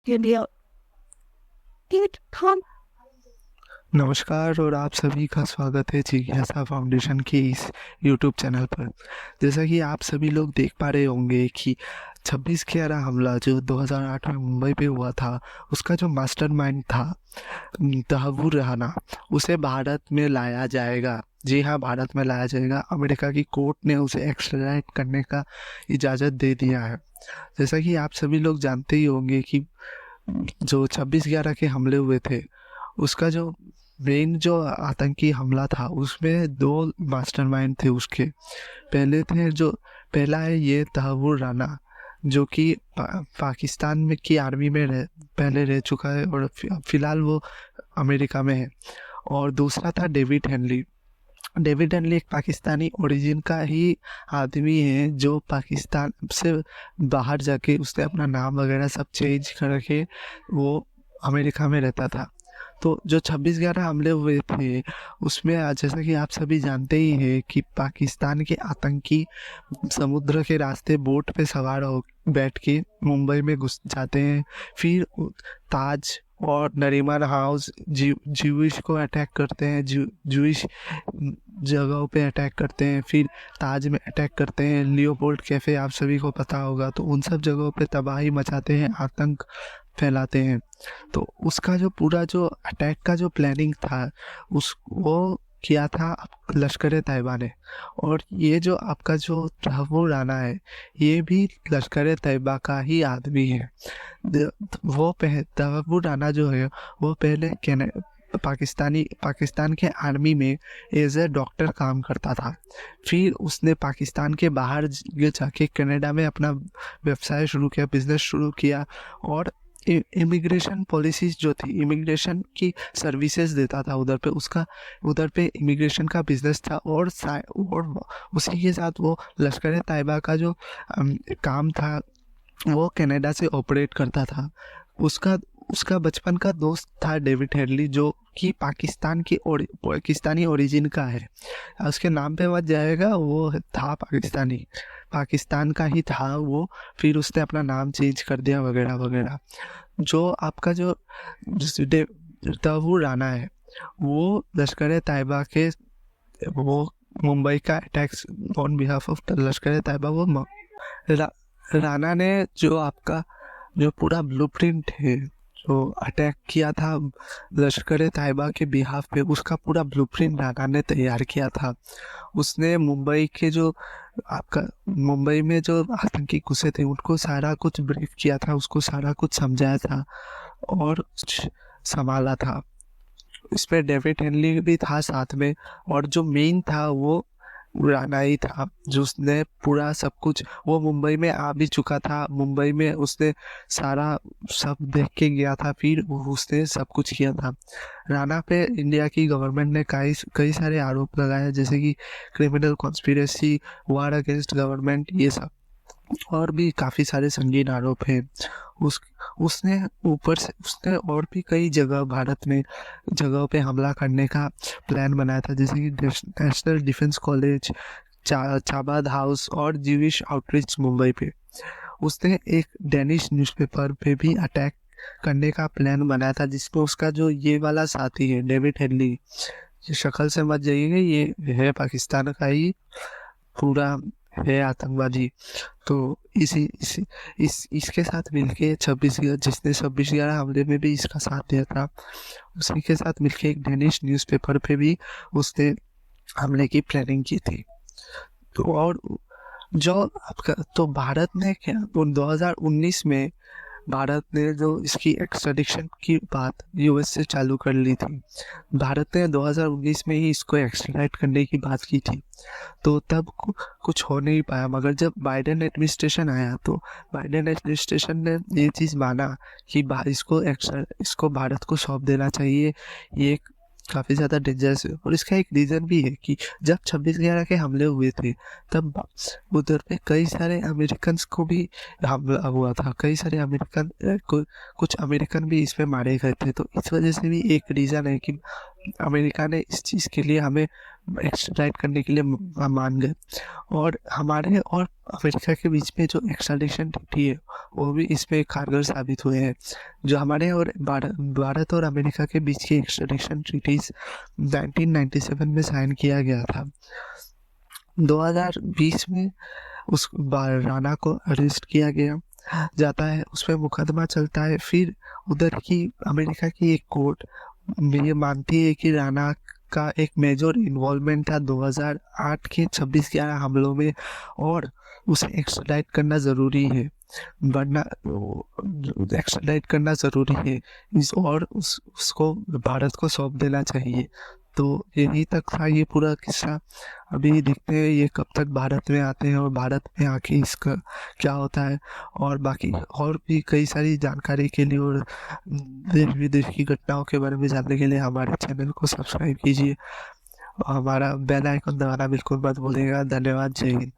के लिए कीट हम नमस्कार और आप सभी का स्वागत है जिज्ञासा फाउंडेशन के इस यूट्यूब चैनल पर। जैसा कि आप सभी लोग देख पा रहे होंगे कि 26/11 हमला जो 2008 में मुंबई पे हुआ था, उसका जो मास्टरमाइंड था तहव्वुर राना, उसे भारत में लाया जाएगा। जी हाँ, भारत में लाया जाएगा। अमेरिका की कोर्ट ने उसे एक्स्ट्राडाइट करने का इजाज़त दे दिया है। जैसा कि आप सभी लोग जानते ही होंगे कि जो 26/11 के हमले हुए थे, उसका जो मेन जो आतंकी हमला था उसमें दो मास्टरमाइंड थे उसके। पहला है ये तहव्वुर राना, जो कि पाकिस्तान में की आर्मी में पहले रह चुका है और फिलहाल वो अमेरिका में है। और दूसरा था डेविड हेनली। डेविड हेनली एक पाकिस्तानी ओरिजिन का ही आदमी है, जो पाकिस्तान से बाहर जाके उसने अपना नाम वगैरह सब चेंज करके वो अमेरिका में रहता था। तो जो 26/11 हमले हुए थे उसमें जैसा कि आप सभी जानते ही हैं कि पाकिस्तान के आतंकी समुद्र के रास्ते बोट पे सवार हो बैठ के मुंबई में घुस जाते हैं। फिर ताज और नरीमन हाउस ज्यूइश को अटैक करते हैं, ज्यूइश जगहों पे अटैक करते हैं। फिर ताज में अटैक करते हैं, लियोपोल्ड कैफ़े आप सभी को पता होगा। तो उन सब जगहों पे तबाही मचाते हैं, आतंक फैलाते हैं। तो उसका जो पूरा जो अटैक का जो प्लानिंग था उस वो किया था लश्कर तैयबा ने। और ये जो आपका जो तहव्वुर राना है, ये भी लश्कर तैयबा का ही आदमी है। तहव्वुर राना जो है वो पहले पाकिस्तान के आर्मी में एज ए डॉक्टर काम करता था। फिर उसने पाकिस्तान के बाहर जाके कनाडा में अपना व्यवसाय शुरू किया, बिजनेस शुरू किया। और इमिग्रेशन पॉलिसीज जो थी, इमिग्रेशन की सर्विसेज देता था उधर पे। उसका उधर पे इमिग्रेशन का बिजनेस था। और उसी के साथ वो लश्कर तैयबा का जो काम था वो कनाडा से ऑपरेट करता था। उसका उसका बचपन का दोस्त था डेविड हेडली, जो कि पाकिस्तानी ओरिजिन का है। उसके नाम पे मत जाएगा, वो था पाकिस्तान का ही था वो। फिर उसने अपना नाम चेंज कर दिया वगैरह वगैरह। जो आपका जो तहव्वुर राना है वो लश्कर तैयबा के वो मुंबई का अटैक्स ऑन बिहाफ ऑफ लश्कर तैयबा रा, राना ने जो आपका जो पूरा ब्लूप्रिंट है, जो अटैक किया था लश्कर तैयबा के बिहाफ पे, उसका पूरा ब्लूप्रिंट राना ने तैयार किया था। उसने मुंबई में जो आतंकी घुसे थे उनको सारा कुछ ब्रीफ किया था, उसको सारा कुछ समझाया था और संभाला था। इसमें डेविड हेनली भी था साथ में। और जो मेन था वो राणा ही था, जो उसने पूरा सब कुछ, वो मुंबई में आ भी चुका था। मुंबई में उसने सारा सब देख के गया था, फिर उसने सब कुछ किया था। राणा पे इंडिया की गवर्नमेंट ने कई सारे आरोप लगाए, जैसे कि क्रिमिनल कॉन्स्पिरेसी, वार अगेंस्ट गवर्नमेंट, ये सब और भी काफ़ी सारे संगीन आरोप हैं। उस उसने ऊपर से उसने और भी कई जगह भारत में जगहों पे हमला करने का प्लान बनाया था, जैसे कि national defence college, Chabad house और ज्यूइश आउटरीच मुंबई पे। उसने एक डेनिश न्यूज़पेपर पे भी अटैक करने का प्लान बनाया था, जिसमें उसका जो ये वाला साथी है डेविड हेडली, ये शक्ल से मत जाइएगा, ये है पाकिस्तान का ही पूरा है आतंकवादी। तो इसके साथ मिलके जिसने 26/11 हमले में भी इसका साथ दिया था, उसी के साथ मिलके एक डेनिश न्यूज़पेपर पे भी उसने हमले की प्लानिंग की थी। तो और जो आपका तो भारत ने क्या 2019 में भारत ने जो इसकी एक्स्ट्राडिक्शन की बात यूएस से चालू कर ली थी। भारत ने 2019 में ही इसको एक्स्ट्राडाइट करने की बात की थी। तो तब कुछ हो नहीं पाया, मगर जब बाइडेन एडमिनिस्ट्रेशन आया तो बाइडेन एडमिनिस्ट्रेशन ने ये चीज़ माना कि इसको भारत को सौंप देना चाहिए। ये काफ़ी ज़्यादा डेंजरस है। और इसका एक रीज़न भी है कि जब 26/11 के हमले हुए थे तब उधर पे कई सारे अमेरिकन को भी हमला हुआ था। कई सारे कुछ अमेरिकन भी इसमें मारे गए थे। तो इस वजह से भी एक रीज़न है कि अमेरिका ने इस चीज़ के लिए हमें एक्स्ट्राडाइट करने के लिए मान गए, और हमारे और अमेरिका के बीच में जो एक्स्ट्राडिशन ट्रीटी है वो भी इसमें कारगर साबित हुए हैं। जो हमारे और भारत और अमेरिका के बीच की एक्स्ट्राडिशन ट्रीटीज 1997 में साइन किया गया था। 2020 में उस राणा को अरेस्ट किया गया जाता है, उस पर मुकदमा चलता है। फिर उधर की अमेरिका की एक कोर्ट ये मानती है कि राणा का एक मेजर इन्वॉल्वमेंट था 2008 के 26/11 हमलों में, और उसे एक्स्ट्राडाइट करना ज़रूरी है, वरना एक्स्ट्राडाइट करना ज़रूरी है और उसको भारत को सौंप देना चाहिए। तो यही तक था ये पूरा किस्सा। अभी देखते हैं ये कब तक भारत में आते हैं और भारत में आके इसका क्या होता है, और बाकी और भी कई सारी जानकारी के लिए और देश विदेश की घटनाओं के बारे में जानने के लिए हमारे चैनल को सब्सक्राइब कीजिए और हमारा बेल आइकन दबाना बिल्कुल मत भूलिएगा। धन्यवाद। जय हिंद।